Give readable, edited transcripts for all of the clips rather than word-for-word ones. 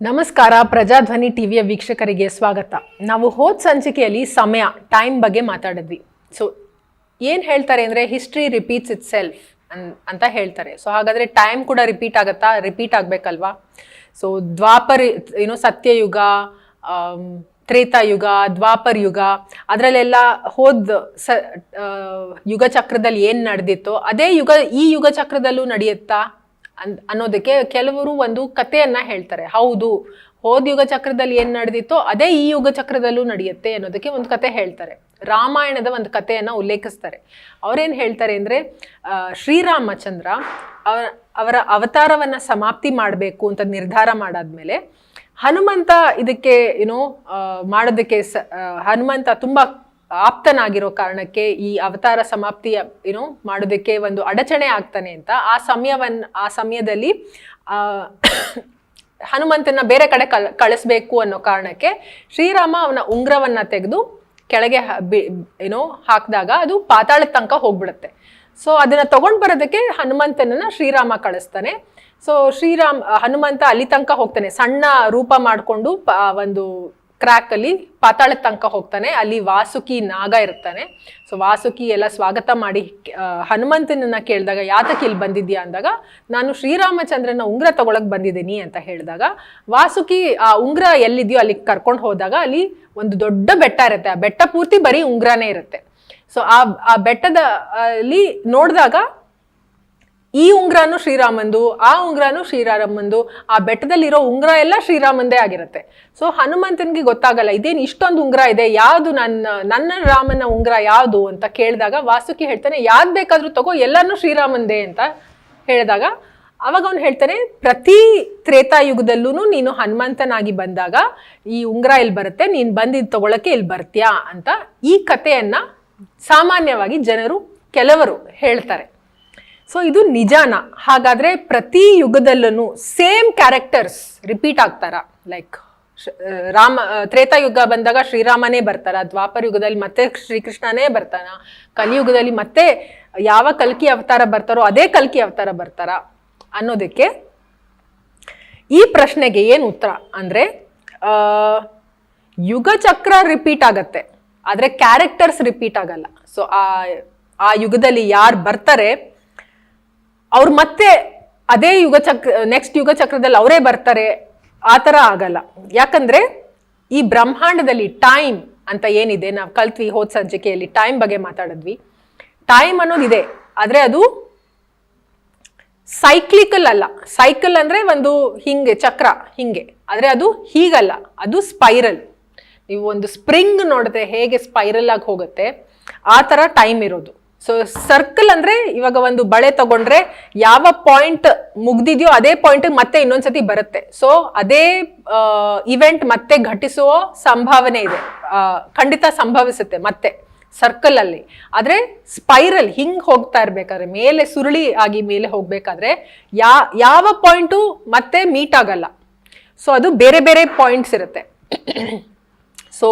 ನಮಸ್ಕಾರ. ಪ್ರಜಾಧ್ವನಿ ಟಿವಿಯ ವೀಕ್ಷಕರಿಗೆ ಸ್ವಾಗತ. ನಾವು ಹೋದ ಸಂಚಿಕೆಯಲ್ಲಿ ಸಮಯ ಟೈಮ್ ಬಗ್ಗೆ ಮಾತಾಡಿದ್ವಿ. ಸೊ ಏನು ಹೇಳ್ತಾರೆ ಅಂದರೆ ಹಿಸ್ಟ್ರಿ ರಿಪೀಟ್ಸ್ ಇಟ್ ಸೆಲ್ಫ್ ಅಂತ ಹೇಳ್ತಾರೆ. ಸೊ ಹಾಗಾದರೆ ಟೈಮ್ ಕೂಡ ರಿಪೀಟ್ ಆಗಬೇಕಲ್ವಾ? ಸೊ ದ್ವಾಪರ ಸತ್ಯಯುಗ, ತ್ರೇತಾಯುಗ, ದ್ವಾಪರ ಯುಗ, ಅದರಲ್ಲೆಲ್ಲ ಯುಗ ಚಕ್ರದಲ್ಲಿ ಏನು ನಡೆದಿತ್ತೋ ಅದೇ ಈ ಯುಗ ಚಕ್ರದಲ್ಲೂ ನಡೆಯುತ್ತಾ ಅನ್ನೋದಕ್ಕೆ ಕೆಲವರು ಒಂದು ಕಥೆಯನ್ನ ಹೇಳ್ತಾರೆ. ಹೌದು, ಹೋದ ಯುಗ ಚಕ್ರದಲ್ಲಿ ಏನ್ ನಡೆದಿತ್ತೋ ಅದೇ ಈ ಯುಗ ಚಕ್ರದಲ್ಲೂ ನಡೆಯುತ್ತೆ ಅನ್ನೋದಕ್ಕೆ ಒಂದು ಕತೆ ಹೇಳ್ತಾರೆ. ರಾಮಾಯಣದ ಒಂದು ಕಥೆಯನ್ನ ಉಲ್ಲೇಖಿಸ್ತಾರೆ. ಅವ್ರೇನ್ ಹೇಳ್ತಾರೆ ಅಂದ್ರೆ, ಶ್ರೀರಾಮಚಂದ್ರ ಅವರ ಅವತಾರವನ್ನ ಸಮಾಪ್ತಿ ಮಾಡಬೇಕು ಅಂತ ನಿರ್ಧಾರ ಮಾಡಾದ್ಮೇಲೆ ಹನುಮಂತ ಇದಕ್ಕೆ ಮಾಡೋದಕ್ಕೆ ಹನುಮಂತ ತುಂಬಾ ಆಪ್ತನಾಗಿರೋ ಕಾರಣಕ್ಕೆ ಈ ಅವತಾರ ಸಮಾಪ್ತಿಯ ಮಾಡೋದಕ್ಕೆ ಒಂದು ಅಡಚಣೆ ಆಗ್ತಾನೆ ಅಂತ ಆ ಸಮಯದಲ್ಲಿ ಹನುಮಂತನ ಬೇರೆ ಕಡೆ ಕಳಿಸ್ಬೇಕು ಅನ್ನೋ ಕಾರಣಕ್ಕೆ ಶ್ರೀರಾಮ ಅವನ ಉಂಗ್ರವನ್ನ ತೆಗೆದು ಕೆಳಗೆ ಹಾಕಿದಾಗ ಅದು ಪಾತಾಳದ ತನಕ ಹೋಗ್ಬಿಡುತ್ತೆ. ಸೊ ಅದನ್ನ ತಗೊಂಡ್ ಬರೋದಕ್ಕೆ ಹನುಮಂತನನ್ನ ಶ್ರೀರಾಮ ಕಳಿಸ್ತಾನೆ. ಸೊ ಹನುಮಂತ ಅಲ್ಲಿ ತನಕ ಹೋಗ್ತಾನೆ, ಸಣ್ಣ ರೂಪ ಮಾಡಿಕೊಂಡು ಒಂದು ಕ್ರ್ಯಾಕ್ ಅಲ್ಲಿ ಪಾತಾಳದ ತನಕ ಹೋಗ್ತಾನೆ. ಅಲ್ಲಿ ವಾಸುಕಿ ನಾಗ ಇರ್ತಾನೆ. ಸೊ ವಾಸುಕಿ ಎಲ್ಲ ಸ್ವಾಗತ ಮಾಡಿ ಹನುಮಂತನನ್ನ ಕೇಳಿದಾಗ ಯಾತಕ್ಕೆ ಇಲ್ಲಿ ಬಂದಿದ್ಯಾ ಅಂದಾಗ, ನಾನು ಶ್ರೀರಾಮಚಂದ್ರನ ಉಂಗ್ರ ತಗೊಳಕ್ ಬಂದಿದ್ದೀನಿ ಅಂತ ಹೇಳಿದಾಗ, ವಾಸುಕಿ ಆ ಉಂಗ್ರ ಎಲ್ಲಿದೆಯೋ ಅಲ್ಲಿ ಕರ್ಕೊಂಡು ಹೋದಾಗ ಅಲ್ಲಿ ಒಂದು ದೊಡ್ಡ ಬೆಟ್ಟ ಇರುತ್ತೆ. ಆ ಬೆಟ್ಟ ಪೂರ್ತಿ ಬರೀ ಉಂಗ್ರನೇ ಇರುತ್ತೆ. ಸೊ ಆ ಬೆಟ್ಟದ ಅಲ್ಲಿ ನೋಡಿದಾಗ ಈ ಉಂಗ್ರನು ಶ್ರೀರಾಮಂದು, ಆ ಉಂಗ್ರನು ಶ್ರೀರಾಮಂದು, ಆ ಬೆಟ್ಟದಲ್ಲಿರೋ ಉಂಗ್ರ ಎಲ್ಲ ಶ್ರೀರಾಮಂದೇ ಆಗಿರುತ್ತೆ. ಸೊ ಹನುಮಂತನಿಗೆ ಗೊತ್ತಾಗಲ್ಲ ಇದೇನು ಇಷ್ಟೊಂದು ಉಂಗ್ರ ಇದೆ, ಯಾವುದು ನನ್ನ ರಾಮನ ಉಂಗ್ರ ಯಾವುದು ಅಂತ ಕೇಳಿದಾಗ ವಾಸುಕಿ ಹೇಳ್ತಾನೆ, ಯಾವ್ದು ಬೇಕಾದ್ರೂ ತಗೋ, ಎಲ್ಲಾನು ಶ್ರೀರಾಮಂದೇ ಅಂತ ಹೇಳಿದಾಗ ಅವಾಗ ಅವ್ನು ಹೇಳ್ತಾನೆ, ಪ್ರತಿ ತ್ರೇತಾಯುಗದಲ್ಲೂ ನೀನು ಹನುಮಂತನಾಗಿ ಬಂದಾಗ ಈ ಉಂಗ್ರ ಇಲ್ಲಿ ಬರುತ್ತೆ, ನೀನು ಬಂದಿದ್ದು ತಗೊಳಕ್ಕೆ ಇಲ್ಲಿ ಬರ್ತೀಯಾ ಅಂತ ಈ ಕಥೆಯನ್ನ ಸಾಮಾನ್ಯವಾಗಿ ಕೆಲವರು ಹೇಳ್ತಾರೆ. ಸೊ ಇದು ನಿಜಾನ? ಹಾಗಾದ್ರೆ ಪ್ರತಿ ಯುಗದಲ್ಲೂ ಸೇಮ್ ಕ್ಯಾರೆಕ್ಟರ್ಸ್ ರಿಪೀಟ್ ಆಗ್ತಾರ? ಲೈಕ್ ತ್ರೇತಾಯುಗ ಬಂದಾಗ ಶ್ರೀರಾಮನೇ ಬರ್ತಾರ, ದ್ವಾಪರ ಯುಗದಲ್ಲಿ ಮತ್ತೆ ಶ್ರೀಕೃಷ್ಣನೇ ಬರ್ತಾನ, ಕಲಿಯುಗದಲ್ಲಿ ಮತ್ತೆ ಯಾವ ಕಲ್ಕಿ ಅವತಾರ ಬರ್ತಾರೋ ಅದೇ ಕಲ್ಕಿ ಅವತಾರ ಬರ್ತಾರ ಅನ್ನೋದಕ್ಕೆ ಈ ಪ್ರಶ್ನೆಗೆ ಏನು ಉತ್ತರ ಅಂದ್ರೆ, ಯುಗ ಚಕ್ರ ರಿಪೀಟ್ ಆಗತ್ತೆ, ಆದ್ರೆ ಕ್ಯಾರೆಕ್ಟರ್ಸ್ ರಿಪೀಟ್ ಆಗಲ್ಲ. ಸೊ ಆ ಯುಗದಲ್ಲಿ ಯಾರು ಬರ್ತಾರೆ ಅವ್ರು ಮತ್ತೆ ಅದೇ ನೆಕ್ಸ್ಟ್ ಯುಗ ಚಕ್ರದಲ್ಲಿ ಅವರೇ ಬರ್ತಾರೆ, ಆ ಥರ ಆಗಲ್ಲ. ಯಾಕಂದ್ರೆ ಈ ಬ್ರಹ್ಮಾಂಡದಲ್ಲಿ ಟೈಮ್ ಅಂತ ಏನಿದೆ, ನಾವು ಕಲ್ತ್ವಿ ಹೋದ ಸಂಚಿಕೆಯಲ್ಲಿ ಟೈಮ್ ಬಗ್ಗೆ ಮಾತಾಡಿದ್ವಿ. ಟೈಮ್ ಅನ್ನೋದಿದೆ, ಆದ್ರೆ ಅದು ಸೈಕ್ಲಿಕಲ್ ಅಲ್ಲ. ಸೈಕಲ್ ಅಂದ್ರೆ ಒಂದು ಹಿಂಗೆ ಚಕ್ರ ಹಿಂಗೆ, ಆದ್ರೆ ಅದು ಹೀಗಲ್ಲ, ಅದು ಸ್ಪೈರಲ್. ನೀವು ಒಂದು ಸ್ಪ್ರಿಂಗ್ ನೋಡಿದ್ರೆ ಹೇಗೆ ಸ್ಪೈರಲ್ ಆಗಿ ಹೋಗುತ್ತೆ, ಆ ಥರ ಟೈಮ್ ಇರೋದು. ಸೊ ಸರ್ಕಲ್ ಅಂದ್ರೆ ಇವಾಗ ಒಂದು ಬಳೆ ತಗೊಂಡ್ರೆ ಯಾವ ಪಾಯಿಂಟ್ ಮುಗ್ದಿದ್ಯೋ ಅದೇ ಪಾಯಿಂಟ್ ಮತ್ತೆ ಇನ್ನೊಂದ್ಸತಿ ಬರುತ್ತೆ. ಸೊ ಅದೇ ಇವೆಂಟ್ ಮತ್ತೆ ಘಟಿಸುವ ಸಂಭಾವನೆ ಇದೆ, ಖಂಡಿತ ಸಂಭವಿಸುತ್ತೆ ಮತ್ತೆ ಸರ್ಕಲ್ ಅಲ್ಲಿ. ಆದ್ರೆ ಸ್ಪೈರಲ್ ಹಿಂಗ್ ಹೋಗ್ತಾ ಇರ್ಬೇಕಾದ್ರೆ, ಮೇಲೆ ಸುರುಳಿ ಆಗಿ ಮೇಲೆ ಹೋಗ್ಬೇಕಾದ್ರೆ ಯಾವ ಪಾಯಿಂಟು ಮತ್ತೆ ಮೀಟ್ ಆಗಲ್ಲ. ಸೊ ಅದು ಬೇರೆ ಬೇರೆ ಪಾಯಿಂಟ್ಸ್ ಇರುತ್ತೆ. ಸೊ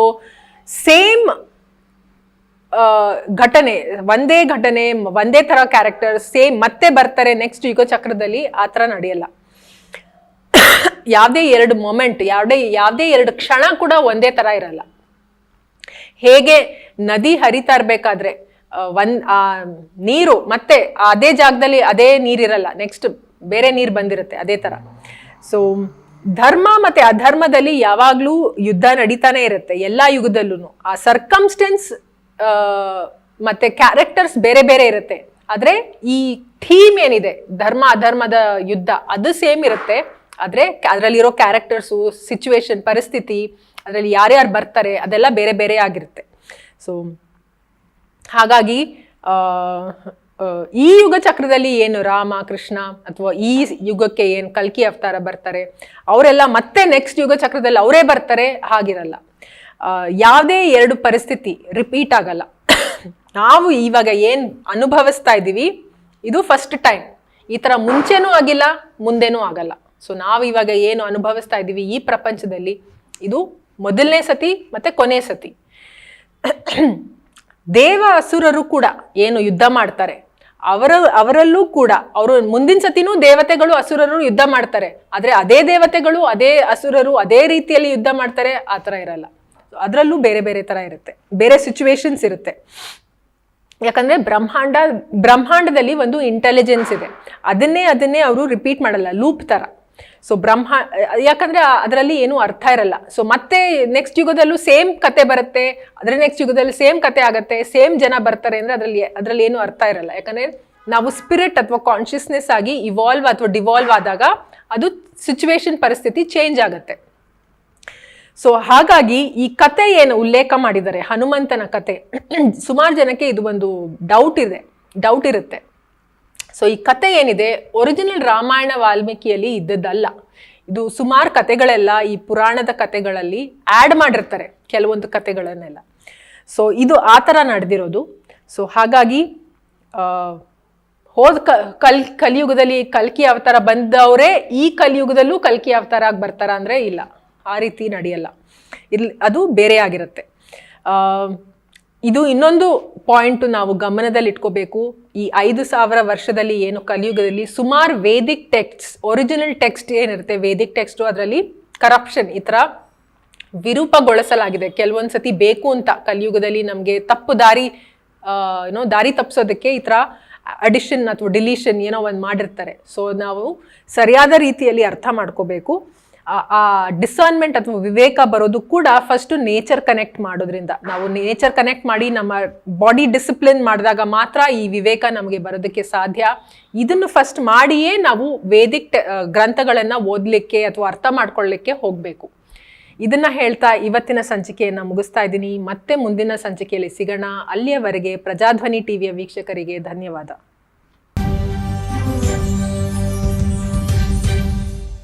ಸೇಮ್ ಒಂದೇ ಘಟನೆ ಒಂದೇ ತರ ಕ್ಯಾರೆಕ್ಟರ್ ಸೇಮ್ ಮತ್ತೆ ಬರ್ತಾರೆ ನೆಕ್ಸ್ಟ್ ಯುಗ ಚಕ್ರದಲ್ಲಿ, ಆ ತರ ನಡೆಯಲ್ಲ. ಯಾವುದೇ ಎರಡು ಮೊಮೆಂಟ್, ಯಾವುದೇ ಎರಡು ಕ್ಷಣ ಕೂಡ ಒಂದೇ ತರ ಇರಲ್ಲ. ಹೇಗೆ ನದಿ ಹರಿತಾ ಇರ್ಬೇಕಾದ್ರೆ ನೀರು ಮತ್ತೆ ಅದೇ ಜಾಗದಲ್ಲಿ ಅದೇ ನೀರಿರಲ್ಲ, ನೆಕ್ಸ್ಟ್ ಬೇರೆ ನೀರು ಬಂದಿರುತ್ತೆ, ಅದೇ ತರ. ಸೊ ಧರ್ಮ ಮತ್ತೆ ಅಧರ್ಮದಲ್ಲಿ ಯಾವಾಗ್ಲೂ ಯುದ್ಧ ನಡೀತಾನೆ ಇರುತ್ತೆ ಎಲ್ಲಾ ಯುಗದಲ್ಲೂ. ಆ ಸರ್ಕಮ್ಸ್ಟೆನ್ಸ್ ಮತ್ತೆ ಕ್ಯಾರೆಕ್ಟರ್ಸ್ ಬೇರೆ ಬೇರೆ ಇರುತ್ತೆ, ಆದ್ರೆ ಈ ಥೀಮ್ ಏನಿದೆ ಧರ್ಮ ಅಧರ್ಮದ ಯುದ್ಧ ಅದು ಸೇಮ್ ಇರುತ್ತೆ. ಆದ್ರೆ ಅದರಲ್ಲಿರೋ ಕ್ಯಾರೆಕ್ಟರ್ಸು, ಸಿಚುವೇಶನ್, ಪರಿಸ್ಥಿತಿ, ಅದರಲ್ಲಿ ಯಾರ್ಯಾರು ಬರ್ತಾರೆ ಅದೆಲ್ಲ ಬೇರೆ ಬೇರೆ ಆಗಿರುತ್ತೆ. ಸೊ ಹಾಗಾಗಿ ಈ ಯುಗ ಚಕ್ರದಲ್ಲಿ ಏನು ರಾಮ ಕೃಷ್ಣ ಅಥವಾ ಈ ಯುಗಕ್ಕೆ ಏನು ಕಲ್ಕಿ ಅವತಾರ ಬರ್ತಾರೆ ಅವರೆಲ್ಲ ಮತ್ತೆ ನೆಕ್ಸ್ಟ್ ಯುಗ ಚಕ್ರದಲ್ಲಿ ಅವರೇ ಬರ್ತಾರೆ, ಹಾಗಿರಲ್ಲ. ಯಾವುದೇ ಎರಡು ಪರಿಸ್ಥಿತಿ ರಿಪೀಟ್ ಆಗಲ್ಲ. ನಾವು ಇವಾಗ ಏನ್ ಅನುಭವಿಸ್ತಾ ಇದ್ದೀವಿ ಇದು ಫಸ್ಟ್ ಟೈಮ್. ಈ ತರ ಮುಂಚೆನೂ ಆಗಿಲ್ಲ, ಮುಂದೆನೂ ಆಗಲ್ಲ. ಸೊ ನಾವು ಇವಾಗ ಏನು ಅನುಭವಿಸ್ತಾ ಇದ್ದೀವಿ ಈ ಪ್ರಪಂಚದಲ್ಲಿ ಇದು ಮೊದಲನೇ ಸತಿ ಮತ್ತೆ ಕೊನೆ ಸತಿ. ದೇವ ಅಸುರರು ಕೂಡ ಏನು ಯುದ್ಧ ಮಾಡ್ತಾರೆ ಅವರಲ್ಲೂ ಕೂಡ ಅವರು ಮುಂದಿನ ಸತಿನೂ ದೇವತೆಗಳು ಅಸುರರು ಯುದ್ಧ ಮಾಡ್ತಾರೆ, ಆದ್ರೆ ಅದೇ ದೇವತೆಗಳು ಅದೇ ಅಸುರರು ಅದೇ ರೀತಿಯಲ್ಲಿ ಯುದ್ಧ ಮಾಡ್ತಾರೆ ಆ ಥರ ಇರಲ್ಲ. ಅದರಲ್ಲೂ ಬೇರೆ ಬೇರೆ ತರ ಇರುತ್ತೆ, ಬೇರೆ ಸಿಚುವೇಶನ್ಸ್ ಇರುತ್ತೆ. ಯಾಕಂದ್ರೆ ಬ್ರಹ್ಮಾಂಡದಲ್ಲಿ ಒಂದು ಇಂಟೆಲಿಜೆನ್ಸ್ ಇದೆ, ಅದನ್ನೇ ಅವರು ರಿಪೀಟ್ ಮಾಡಲ್ಲ, ಲೂಪ್ ತರ. ಸೊ ಯಾಕಂದ್ರೆ ಅದರಲ್ಲಿ ಏನು ಅರ್ಥ ಇರಲ್ಲ. ಸೊ ಮತ್ತೆ ನೆಕ್ಸ್ಟ್ ಯುಗದಲ್ಲೂ ಸೇಮ್ ಕತೆ ಬರುತ್ತೆ, ಅದ್ರ ನೆಕ್ಸ್ಟ್ ಯುಗದಲ್ಲಿ ಸೇಮ್ ಕತೆ ಆಗತ್ತೆ, ಸೇಮ್ ಜನ ಬರ್ತಾರೆ ಅಂದ್ರೆ ಅದ್ರಲ್ಲಿ ಏನು ಅರ್ಥ ಇರಲ್ಲ. ಯಾಕಂದ್ರೆ ನಾವು ಸ್ಪಿರಿಟ್ ಅಥವಾ ಕಾನ್ಶಿಯಸ್ನೆಸ್ ಆಗಿ ಇವಾಲ್ವ್ ಅಥವಾ ಡಿವಾಲ್ವ್ ಆದಾಗ ಅದು ಸಿಚುವೇಶನ್ ಪರಿಸ್ಥಿತಿ ಚೇಂಜ್ ಆಗತ್ತೆ. ಸೊ ಹಾಗಾಗಿ ಈ ಕತೆ ಏನು ಉಲ್ಲೇಖ ಮಾಡಿದ್ದಾರೆ, ಹನುಮಂತನ ಕತೆ, ಸುಮಾರು ಜನಕ್ಕೆ ಇದು ಒಂದು ಡೌಟ್ ಇರುತ್ತೆ. ಸೊ ಈ ಕತೆ ಏನಿದೆ ಒರಿಜಿನಲ್ ರಾಮಾಯಣ ವಾಲ್ಮೀಕಿಯಲ್ಲಿ ಇದ್ದದ್ದಲ್ಲ. ಇದು ಸುಮಾರು ಕತೆಗಳೆಲ್ಲ ಈ ಪುರಾಣದ ಕತೆಗಳಲ್ಲಿ ಆ್ಯಡ್ ಮಾಡಿರ್ತಾರೆ ಕೆಲವೊಂದು ಕತೆಗಳನ್ನೆಲ್ಲ. ಸೊ ಇದು ಆ ಥರ ನಡೆದಿರೋದು. ಸೊ ಹಾಗಾಗಿ ಕಲಿಯುಗದಲ್ಲಿ ಕಲ್ಕಿ ಅವತಾರ ಬಂದವರೇ ಈ ಕಲಿಯುಗದಲ್ಲೂ ಕಲ್ಕಿ ಅವತಾರ ಆಗಿ ಬರ್ತಾರ ಅಂದರೆ ಇಲ್ಲ, ಆ ರೀತಿ ನಡೆಯಲ್ಲ. ಅದು ಬೇರೆ ಆಗಿರುತ್ತೆ. ಇದು ಇನ್ನೊಂದು ಪಾಯಿಂಟ್ ನಾವು ಗಮನದಲ್ಲಿ ಇಟ್ಕೋಬೇಕು. ಈ 5,000 ವರ್ಷದಲ್ಲಿ ಏನು ಕಲಿಯುಗದಲ್ಲಿ ಸುಮಾರು ವೇದಿಕ್ ಟೆಕ್ಸ್ಟ್, ಒರಿಜಿನಲ್ ಟೆಕ್ಸ್ಟ್ ಏನಿರುತ್ತೆ ವೇದಿಕ್ ಟೆಕ್ಸ್ಟು, ಅದರಲ್ಲಿ ಕರಪ್ಷನ್ ಈ ಥರ ವಿರೂಪಗೊಳಿಸಲಾಗಿದೆ. ಕೆಲವೊಂದ್ಸತಿ ಬೇಕು ಅಂತ ಕಲಿಯುಗದಲ್ಲಿ ನಮಗೆ ತಪ್ಪು ದಾರಿ ತಪ್ಪಿಸೋದಕ್ಕೆ ಈ ಥರ ಅಡಿಷನ್ ಅಥವಾ ಡಿಲೀಷನ್ ಏನೋ ಒಂದು ಮಾಡಿರ್ತಾರೆ. ಸೊ ನಾವು ಸರಿಯಾದ ರೀತಿಯಲ್ಲಿ ಅರ್ಥ ಮಾಡ್ಕೋಬೇಕು. ಆ ಡಿಸರ್ನ್ಮೆಂಟ್ ಅಥವಾ ವಿವೇಕ ಬರೋದು ಕೂಡ ಫಸ್ಟ್ ನೇಚರ್ ಕನೆಕ್ಟ್ ಮಾಡೋದ್ರಿಂದ. ನಾವು ನೇಚರ್ ಕನೆಕ್ಟ್ ಮಾಡಿ ನಮ್ಮ ಬಾಡಿ ಡಿಸಿಪ್ಲಿನ್ ಮಾಡಿದಾಗ ಮಾತ್ರ ಈ ವಿವೇಕ ನಮಗೆ ಬರೋದಕ್ಕೆ ಸಾಧ್ಯ. ಇದನ್ನು ಫಸ್ಟ್ ಮಾಡಿಯೇ ನಾವು ವೇದಿಕ್ ಗ್ರಂಥಗಳನ್ನು ಓದಲಿಕ್ಕೆ ಅಥವಾ ಅರ್ಥ ಮಾಡ್ಕೊಳ್ಳಿಕ್ಕೆ ಹೋಗಬೇಕು. ಇದನ್ನ ಹೇಳ್ತಾ ಇವತ್ತಿನ ಸಂಚಿಕೆಯನ್ನು ಮುಗಿಸ್ತಾ ಇದ್ದೀನಿ. ಮತ್ತೆ ಮುಂದಿನ ಸಂಚಿಕೆಯಲ್ಲಿ ಸಿಗೋಣ. ಅಲ್ಲಿಯವರೆಗೆ ಪ್ರಜಾಧ್ವನಿ ಟಿವಿಯ ವೀಕ್ಷಕರಿಗೆ ಧನ್ಯವಾದ.